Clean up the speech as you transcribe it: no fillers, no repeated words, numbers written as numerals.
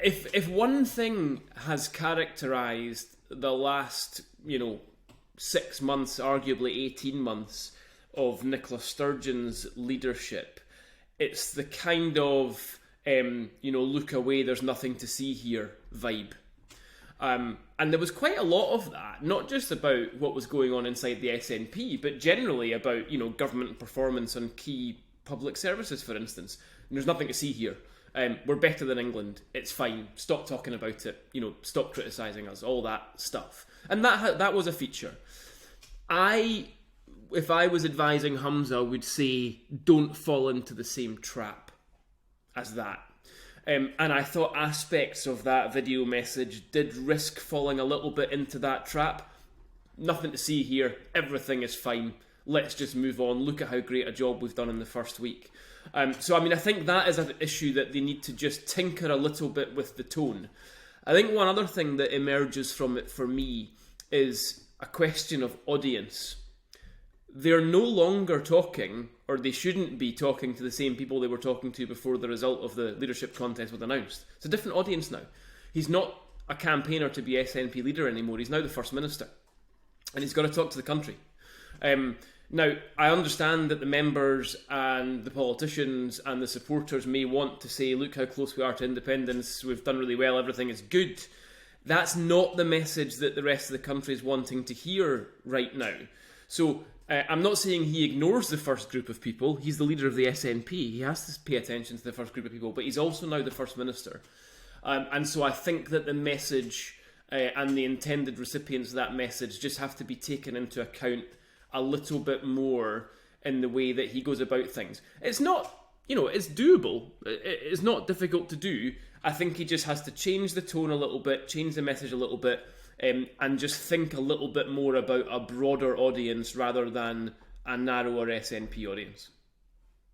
if one thing has characterised the last, 6 months, arguably 18 months of Nicola Sturgeon's leadership, it's the kind of, look away, there's nothing to see here vibe. And there was quite a lot of that, not just about what was going on inside the SNP, but generally about, government performance on key public services, for instance. And there's nothing to see here. We're better than England. It's fine. Stop talking about it. Stop criticising us. All that stuff. And that was a feature. If I was advising Humza, would say don't fall into the same trap as that. And I thought aspects of that video message did risk falling a little bit into that trap. Nothing to see here. Everything is fine. Let's just move on. Look at how great a job we've done in the first week. I think that is an issue that they need to just tinker a little bit with the tone. I think one other thing that emerges from it for me is a question of audience. They're no longer talking, or they shouldn't be talking to the same people they were talking to before the result of the leadership contest was announced. It's a different audience now. He's not a campaigner to be SNP leader anymore. He's now the First Minister. And he's got to talk to the country. Now, I understand that the members and the politicians and the supporters may want to say, look how close we are to independence, we've done really well, everything is good. That's not the message that the rest of the country is wanting to hear right now. So I'm not saying he ignores the first group of people. He's the leader of the SNP. He has to pay attention to the first group of people, but he's also now the First Minister. And so I think that the message and the intended recipients of that message just have to be taken into account a little bit more in the way that he goes about things. It's not, it's doable. It's not difficult to do. I think he just has to change the tone a little bit, change the message a little bit, and just think a little bit more about a broader audience rather than a narrower SNP audience.